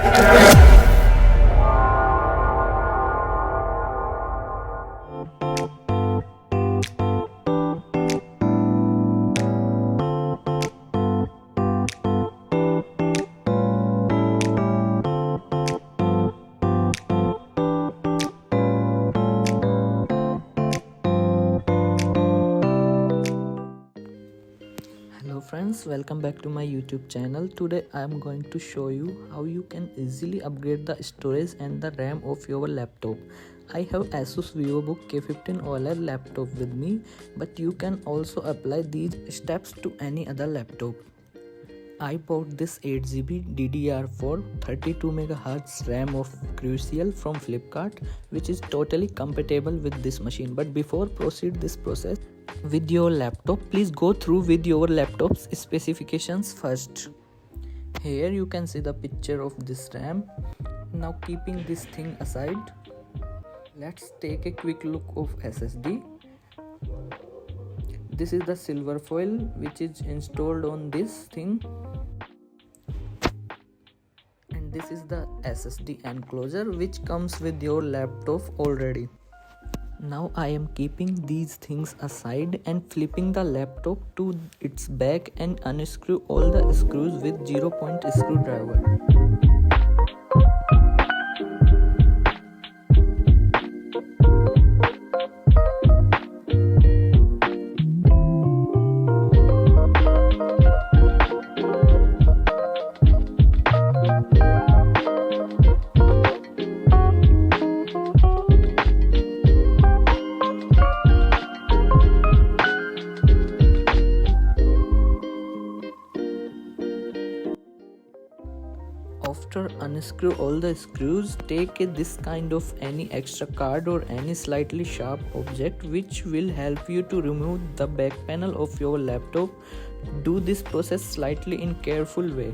Hello friends, welcome back to my YouTube channel. Today I am going to show you how you can easily upgrade the storage and the RAM of your laptop. I have ASUS VIVOBOOK K15 OLED laptop with me, but you can also apply these steps to any other laptop. I bought this 8GB DDR4 32MHz RAM of Crucial from Flipkart, which is totally compatible with this machine. But before proceed this process with your laptop, please go through with your laptop's specifications first. Here you can see the picture of this RAM. Now keeping this thing aside, let's take a quick look of SSD. This is the silver foil which is installed on this thing, and this is the SSD enclosure which comes with your laptop already. Now I am keeping these things aside and flipping the laptop to its back and unscrew all the screws with 0-point screwdriver. After unscrew all the screws, take this kind of any extra card or any slightly sharp object which will help you to remove the back panel of your laptop. Do this process slightly in careful way.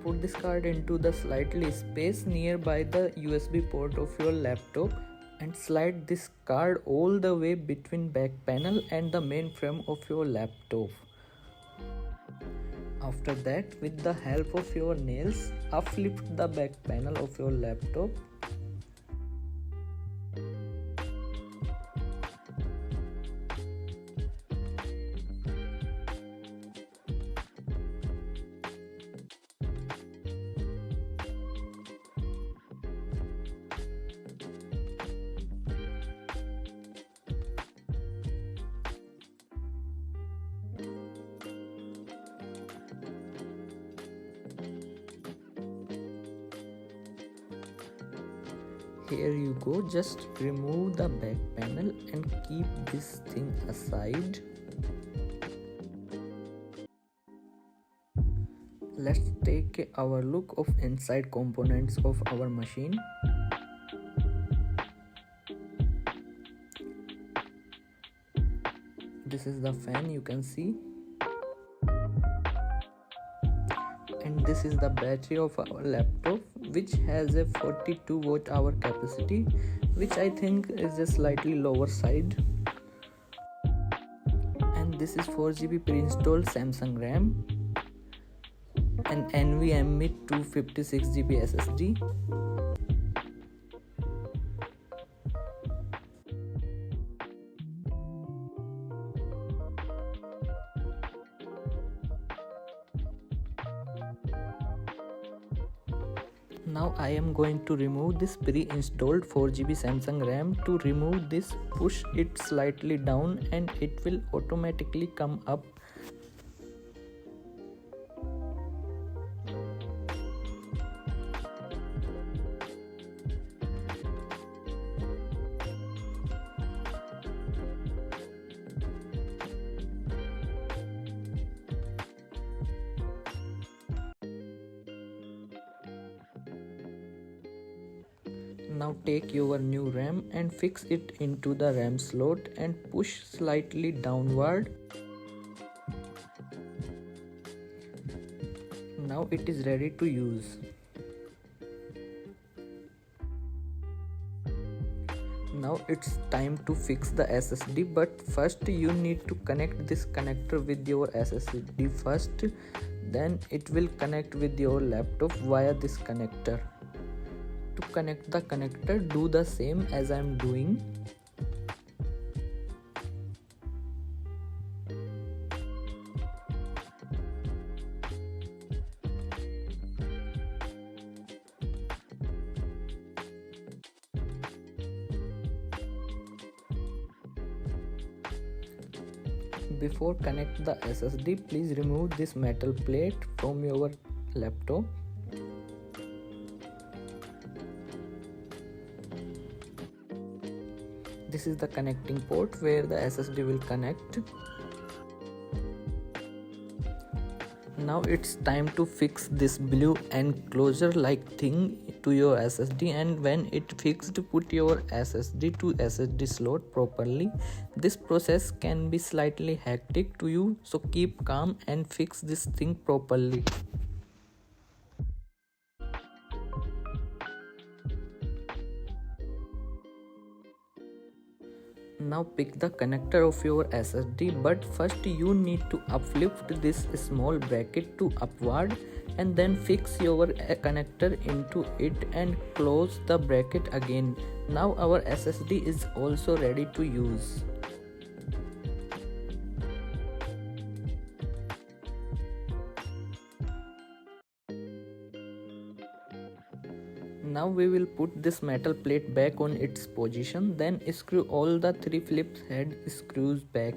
Put this card into the slightly space nearby the USB port of your laptop and slide this card all the way between back panel and the main frame of your laptop. After that, with the help of your nails, uplift the back panel of your laptop. Here you go, just remove the back panel and keep this thing aside. Let's take our look of inside components of our machine. This is the fan you can see, and this is the battery of our laptop, which has a 42 watt hour capacity, which I think is a slightly lower side. And this is 4GB pre-installed Samsung RAM and NVMe 256GB SSD. Now I am going to remove this pre-installed 4GB Samsung RAM. To remove this, push it slightly down and it will automatically come up. Now take your new RAM and fix it into the RAM slot and push slightly downward. Now it is ready to use. Now it's time to fix the SSD, but first you need to connect this connector with your SSD first. then it will connect with your laptop via this connector. To connect the connector, do the same as I am doing. Before connect the SSD, please remove this metal plate from your laptop. This is the connecting port where the SSD will connect. Now it's time to fix this blue enclosure like thing to your SSD, and when it fixed, put your SSD to SSD slot properly. This process can be slightly hectic to you, so keep calm and fix this thing properly. Now pick the connector of your SSD, but first you need to uplift this small bracket to upward and then fix your connector into it and close the bracket again. Now our SSD is also ready to use. Now we will put this metal plate back on its position, then screw all the 3 Phillips head screws back.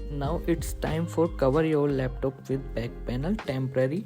Now it's time for cover your laptop with back panel temporary.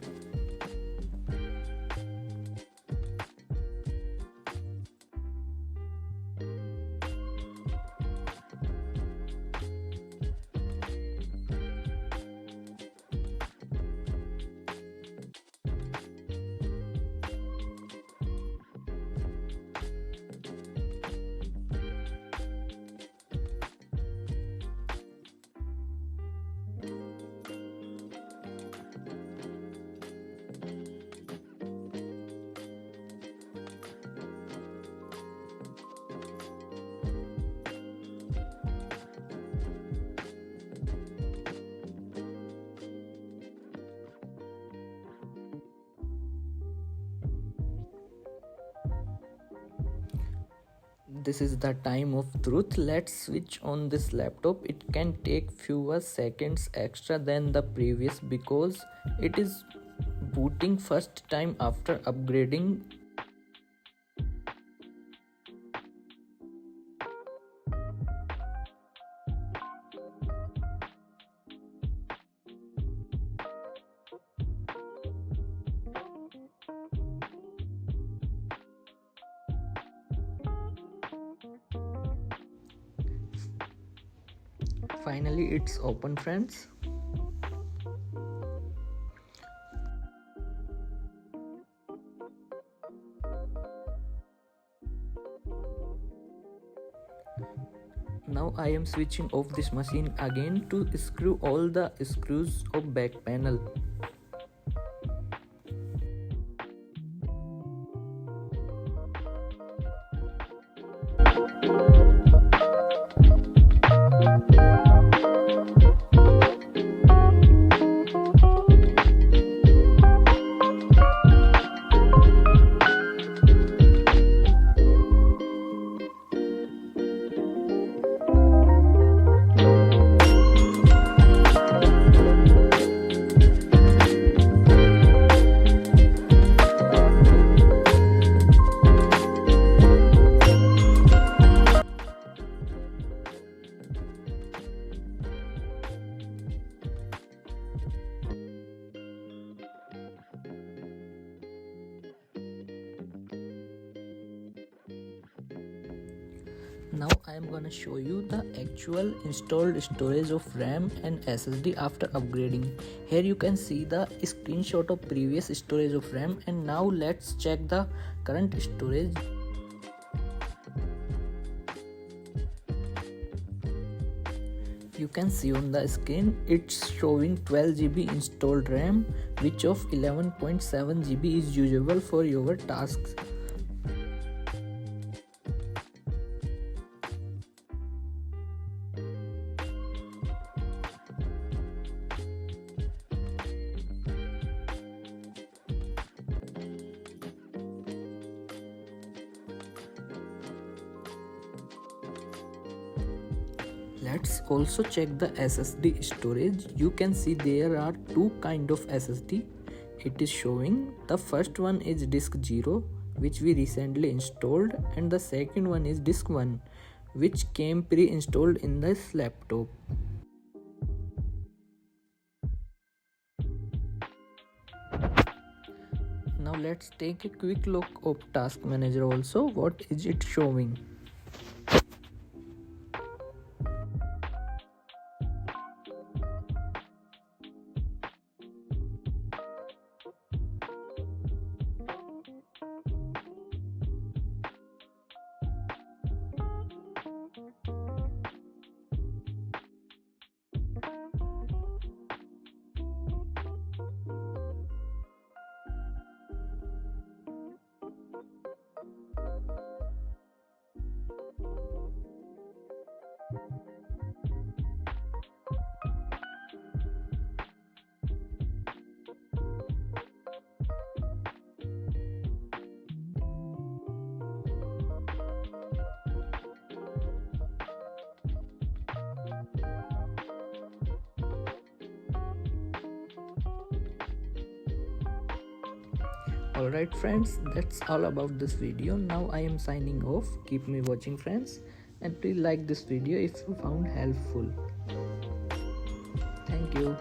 This is the time of truth. Let's switch on this laptop. It can take fewer seconds extra than the previous because it is booting first time after upgrading. Finally, it's open, friends. Now I am switching off this machine again to screw all the screws of back panel. Now I am gonna show you the actual installed storage of RAM and SSD after upgrading. Here you can see the screenshot of previous storage of RAM, and now let's check the current storage. You can see on the screen it's showing 12 GB installed RAM, which of 11.7 GB is usable for your tasks. Let's also check the SSD storage. You can see there are two kind of SSD. It is showing the first one is disk 0, which we recently installed, and the second one is disk 1, which came pre-installed in this laptop. Now let's take a quick look of Task Manager also. What is it showing? Alright friends, that's all about this video. Now I am signing off. Keep me watching friends, and please like this video if you found helpful. Thank you.